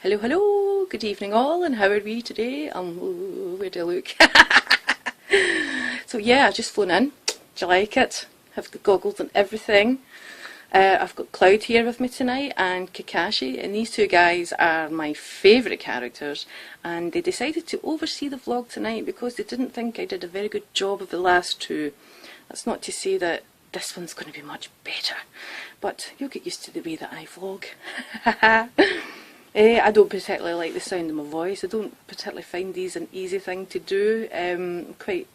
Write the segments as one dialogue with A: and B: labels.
A: Hello, hello, good evening all, and how are we today? Where do I look? So yeah, I've just flown in. Do you like it? Have the goggles and everything. I've got Cloud here with me tonight and Kakashi, and these two guys are my favourite characters, and they decided to oversee the vlog tonight because they didn't think I did a very good job of the last two. That's not to say that this one's going to be much better, but you'll get used to the way that I vlog. I don't particularly like the sound of my voice. I don't particularly find these an easy thing to do. I'm quite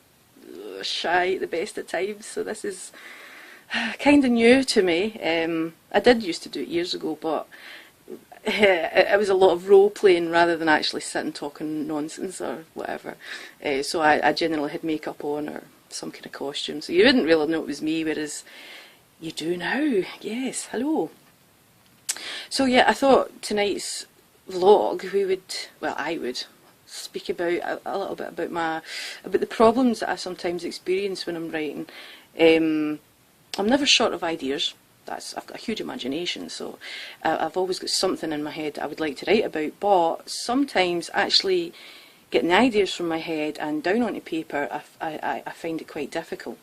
A: shy at the best of times, so this is kind of new to me. I did used to do it years ago, but it was a lot of role playing rather than actually sitting talking nonsense or whatever. So I generally had makeup on or some kind of costume, so you wouldn't really know it was me, whereas you do now. Yes, hello. So yeah, I thought tonight's vlog I would speak about a little bit about the problems that I sometimes experience when I'm writing. I'm never short of ideas. I've got a huge imagination, so I've always got something in my head I would like to write about, but sometimes actually getting the ideas from my head and down onto paper, I find it quite difficult.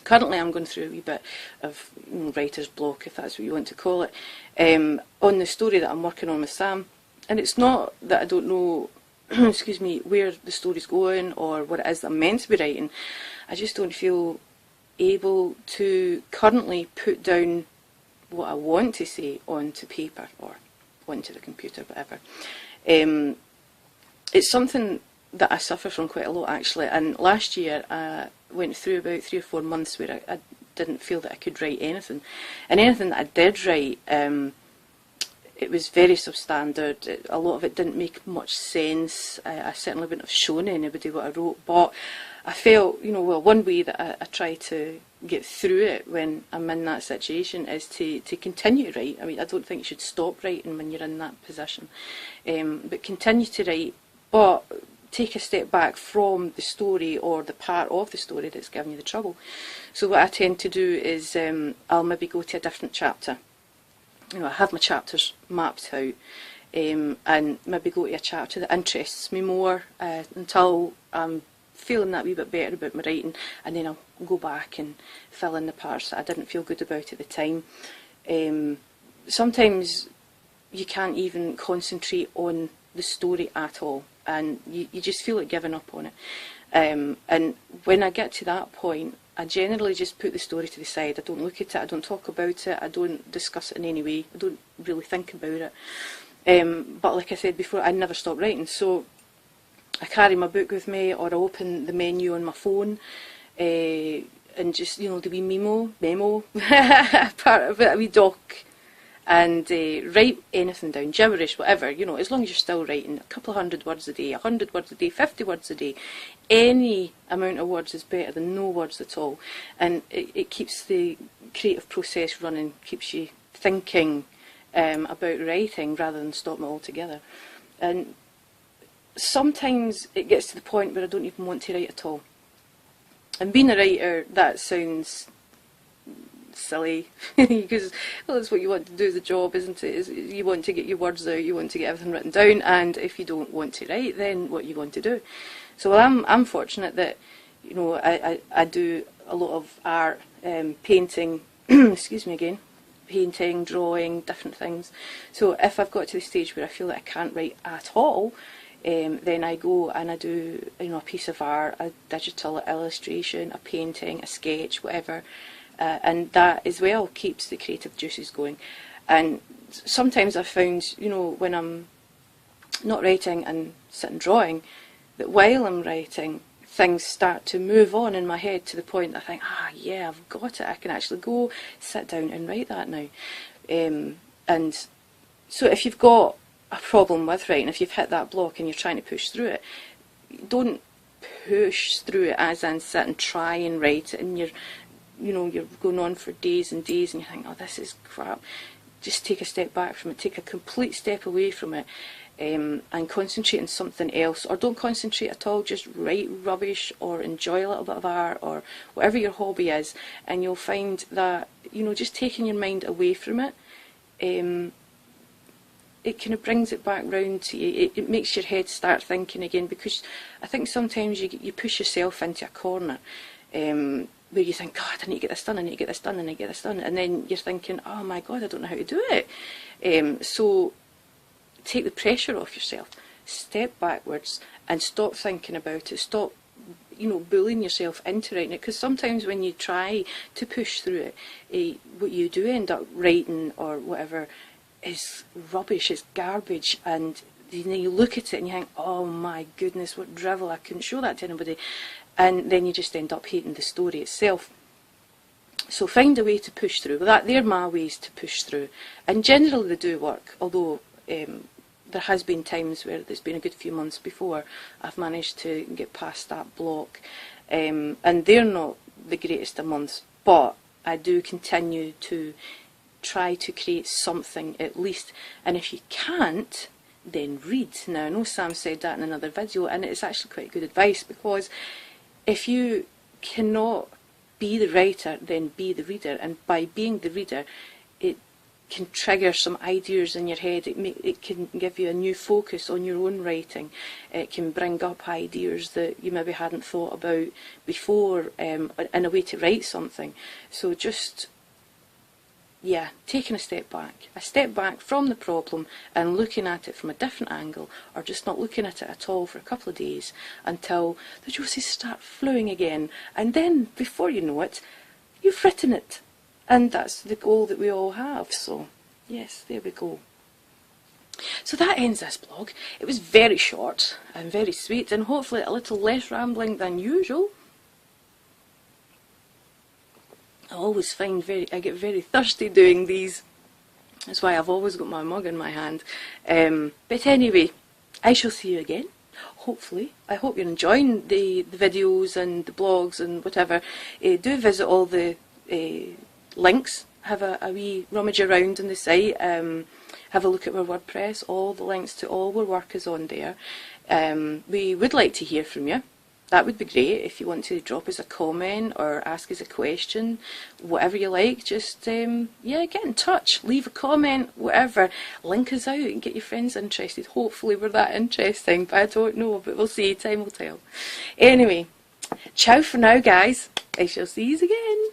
A: Currently I'm going through a wee bit of writer's block, if that's what you want to call it, on the story that I'm working on with Sam. And it's not that I don't know excuse me, where the story's going or what it is that I'm meant to be writing. I just don't feel able to currently put down what I want to say onto paper or onto the computer, whatever. It's something that I suffer from quite a lot, actually, and last year I went through about 3 or 4 months where I didn't feel that I could write anything, and anything that I did write, it was very substandard. A lot of it didn't make much sense. I certainly wouldn't have shown anybody what I wrote, but I felt, well, one way that I try to get through it when I'm in that situation is to continue to write. I mean, I don't think you should stop writing when you're in that position, but continue to write, but take a step back from the story or the part of the story that's giving you the trouble. So what I tend to do is I'll maybe go to a different chapter. I have my chapters mapped out, and maybe go to a chapter that interests me more until I'm feeling that wee bit better about my writing, and then I'll go back and fill in the parts that I didn't feel good about at the time. Sometimes you can't even concentrate on the story at all, and you just feel like giving up on it. And when I get to that point, I generally just put the story to the side. I don't look at it, I don't talk about it, I don't discuss it in any way, I don't really think about it. But like I said before, I never stop writing, so I carry my book with me, or I open the menu on my phone, and just, the wee memo part of it, a wee doc, and write anything down, gibberish, whatever, as long as you're still writing a couple of 100 words a day, 100 words a day, 50 words a day, any amount of words is better than no words at all, and it keeps the creative process running, keeps you thinking about writing rather than stopping it altogether. And sometimes it gets to the point where I don't even want to write at all. And being a writer, that sounds silly, because that's what you want to do as a job, isn't it? You want to get your words out, you want to get everything written down, and if you don't want to write, then what are you going to do? So I'm fortunate that I do a lot of art, painting, excuse me again, painting, drawing, different things. So if I've got to the stage where I feel that I can't write at all, then I go and I do a piece of art, a digital illustration, a painting, a sketch, whatever. And that as well keeps the creative juices going. And sometimes I've found, when I'm not writing and sitting drawing, that while I'm writing, things start to move on in my head to the point that I think, yeah, I've got it, I can actually go sit down and write that now. And so if you've got a problem with writing, if you've hit that block and you're trying to push through it, don't push through it as in sit and try and write it, and you're going on for days and days and you think, oh, this is crap. Just take a step back from it, take a complete step away from it, and concentrate on something else, or don't concentrate at all, just write rubbish or enjoy a little bit of art or whatever your hobby is, and you'll find that just taking your mind away from it it kind of brings it back round to you. It makes your head start thinking again, because I think sometimes you push yourself into a corner where you think, God, I need to get this done, I need to get this done, I need to get this done, and then you're thinking, oh my God, I don't know how to do it. So take the pressure off yourself, step backwards and stop thinking about it, stop bullying yourself into writing it, because sometimes when you try to push through it, what you do end up writing or whatever is rubbish, it's garbage, and you look at it and you think, oh my goodness, what drivel, I couldn't show that to anybody, and then you just end up hating the story itself. So find a way to push through. Well, they're my ways to push through, and generally they do work, although there has been times where there's been a good few months before I've managed to get past that block, and they're not the greatest of months, but I do continue to try to create something at least, and if you can't, then read. Now I know Sam said that in another video, and it's actually quite good advice, because if you cannot be the writer, then be the reader, and by being the reader, it can trigger some ideas in your head. It can give you a new focus on your own writing. It can bring up ideas that you maybe hadn't thought about before, in a way to write something. So just, yeah, taking a step back from the problem and looking at it from a different angle, or just not looking at it at all for a couple of days until the juices start flowing again, and then before you know it, you've written it. And that's the goal that we all have. So yes, there we go. So that ends this blog. It was very short and very sweet, and hopefully a little less rambling than usual. I always find I get very thirsty doing these. That's why I've always got my mug in my hand. But anyway, I shall see you again, hopefully. I hope you're enjoying the videos and the blogs and whatever. Do visit all the links. Have a wee rummage around on the site. Have a look at our WordPress. All the links to all our work is on there. We would like to hear from you. That would be great. If you want to drop us a comment or ask us a question, whatever you like, just yeah, get in touch, leave a comment, whatever, link us out and get your friends interested. Hopefully we're that interesting, but I don't know, but we'll see, time will tell. Anyway, ciao for now guys, I shall see you again.